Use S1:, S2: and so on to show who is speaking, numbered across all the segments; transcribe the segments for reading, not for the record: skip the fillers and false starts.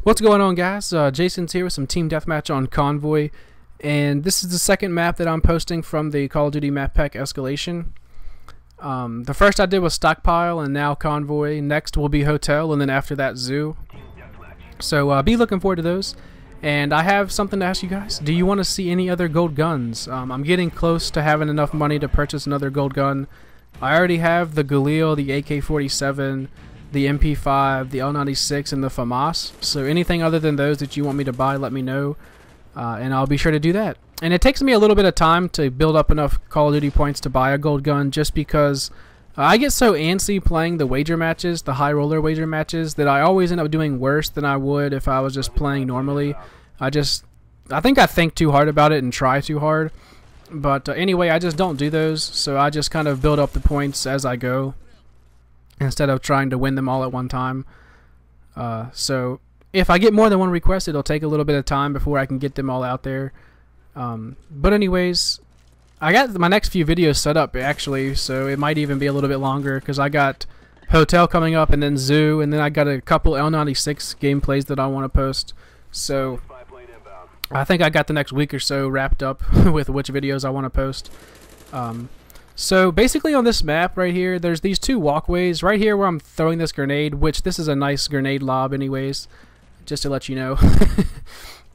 S1: What's going on, guys? Jason's here with some Team Deathmatch on Convoy, and this is the second map that I'm posting from the Call of Duty map pack Escalation. The first I did was Stockpile, and now Convoy. Next will be Hotel, and then after that Zoo. So be looking forward to those. And I have something to ask you guys. Do you want to see any other gold guns? I'm getting close to having enough money to purchase another gold gun. I already have the Galil, the AK-47, the MP5, the L96, and the FAMAS. So anything other than those that you want me to buy, let me know, and I'll be sure to do that. And it takes me a little bit of time to build up enough Call of Duty points to buy a gold gun, just because I get so antsy playing the wager matches, the high roller wager matches, that I always end up doing worse than I would if I was just playing normally. I think I think too hard about it and try too hard. But anyway, I just don't do those, so I just kind of build up the points as I go, instead of trying to win them all at one time. So if I get more than one request, it'll take a little bit of time before I can get them all out there. But anyways, I got my next few videos set up actually, so it might even be a little bit longer, because I got Hotel coming up, and then Zoo, and then I got a couple L96 gameplays that I want to post. So I think I got the next week or so wrapped up with which videos I want to post. So basically on this map right here, there's these two walkways right here where I'm throwing this grenade, which this is a nice grenade lob anyways, just to let you know.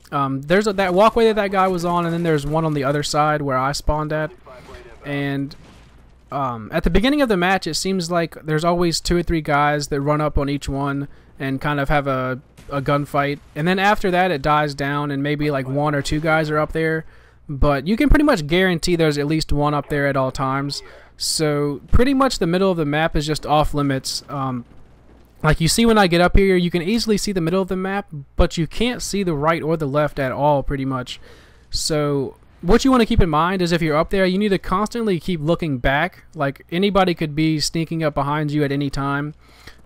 S1: There's that walkway that guy was on, and then there's one on the other side where I spawned at. And at the beginning of the match, it seems like there's always 2 or 3 guys that run up on each one and kind of have a gunfight. And then after that, it dies down, and maybe like 1 or 2 guys are up there. But you can pretty much guarantee there's at least one up there at all times. So pretty much the middle of the map is just off limits. Like you see when I get up here, you can easily see the middle of the map, but you can't see the right or the left at all pretty much. So what you want to keep in mind is if you're up there, you need to constantly keep looking back. Like anybody could be sneaking up behind you at any time,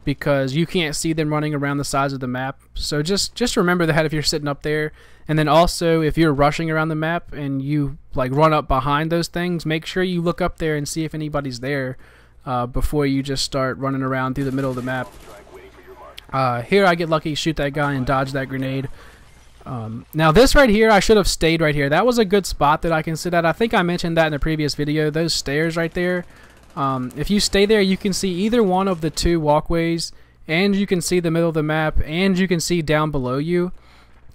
S1: because you can't see them running around the sides of the map. So just remember that if you're sitting up there. And then also, if you're rushing around the map and you like run up behind those things, make sure you look up there and see if anybody's there before you just start running around through the middle of the map. Here I get lucky, shoot that guy and dodge that grenade. Now this right here, I should have stayed right here. That was a good spot that I can sit at. I think I mentioned that in a previous video. Those stairs right there. If you stay there, you can see either one of the 2 walkways, and you can see the middle of the map, and you can see down below you.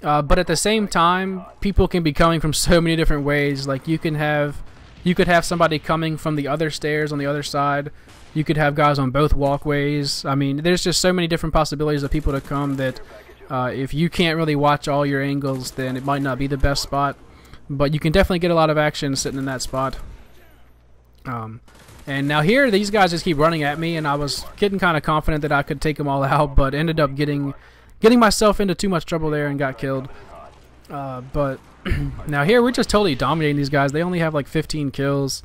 S1: But at the same time, people can be coming from so many different ways. Like you could have somebody coming from the other stairs on the other side. You could have guys on both walkways. I mean, there's just so many different possibilities of people to come that if you can't really watch all your angles, then it might not be the best spot. But you can definitely get a lot of action sitting in that spot. And now here, these guys just keep running at me, and I was getting kind of confident that I could take them all out, but ended up getting myself into too much trouble there and got killed. But now here, we're just totally dominating these guys. They only have like 15 kills,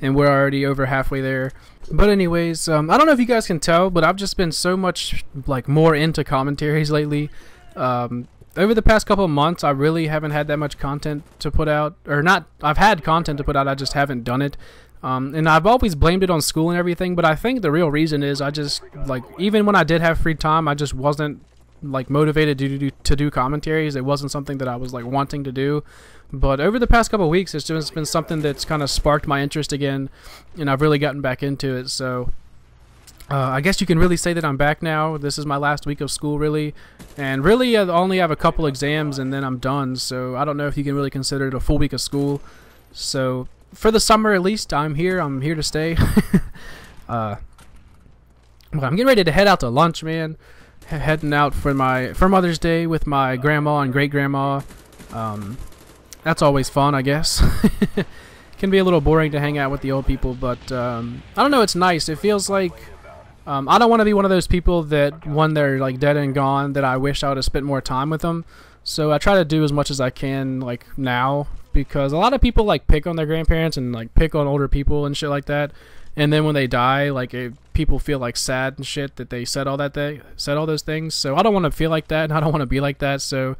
S1: and we're already over halfway there. But anyways, I don't know if you guys can tell, but I've just been so much like more into commentaries lately. Over the past couple of months, I really haven't had that much content to put out, or not. I've had content to put out, I just haven't done it. And I've always blamed it on school and everything, but I think the real reason is I just, like, even when I did have free time, I just wasn't, like, motivated to do commentaries. It wasn't something that I was, like, wanting to do. But over the past couple of weeks, it's just been something that's kind of sparked my interest again, and I've really gotten back into it. So I guess you can really say that I'm back now. This is my last week of school, really. And really, I only have a couple exams, and then I'm done. So I don't know if you can really consider it a full week of school. So for the summer, at least, I'm here to stay. But I'm getting ready to head out to lunch, man. Heading out for Mother's Day with my grandma and great grandma. That's always fun, I guess. Can be a little boring to hang out with the old people, but I don't know. It's nice. It feels like I don't want to be one of those people that when they're like dead and gone, that I wish I would have spent more time with them. So I try to do as much as I can, like now. Because a lot of people like pick on their grandparents and like pick on older people and shit like that, and then when they die, like people feel like sad and shit that they said all those things. So I don't want to feel like that, and I don't want to be like that. So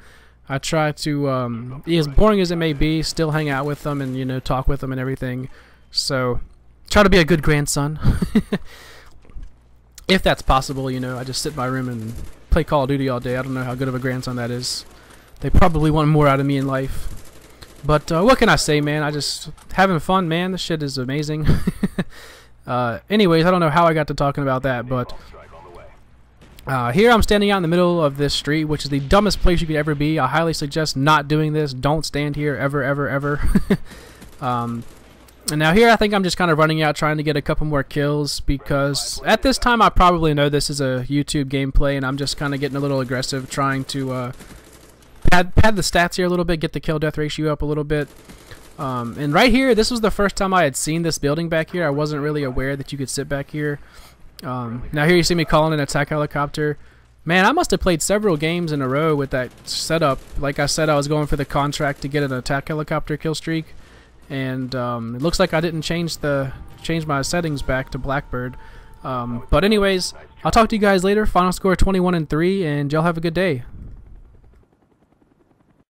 S1: I try to, as boring as it may be, still hang out with them and, you know, talk with them and everything. So try to be a good grandson. If that's possible, you know, I just sit in my room and play Call of Duty all day. I don't know how good of a grandson that is. They probably want more out of me in life. But what can I say, man? I just having fun, man. This shit is amazing. Anyways, I don't know how I got to talking about that, but here I'm standing out in the middle of this street, which is the dumbest place you could ever be. I highly suggest not doing this. Don't stand here ever, ever, ever. And now here I think I'm just kind of running out trying to get a couple more kills, because at this time I probably know this is a YouTube gameplay, and I'm just kind of getting a little aggressive, trying to pad the stats here a little bit, get the kill death ratio up a little bit. And right here, this was the first time I had seen this building back here. I wasn't really aware that you could sit back here. Now here you see me calling an attack helicopter. Man, I must have played several games in a row with that setup. Like I said, I was going for the contract to get an attack helicopter kill streak, and it looks like I didn't change my settings back to Blackbird. But anyways, I'll talk to you guys later. Final score 21-3, and y'all have a good day.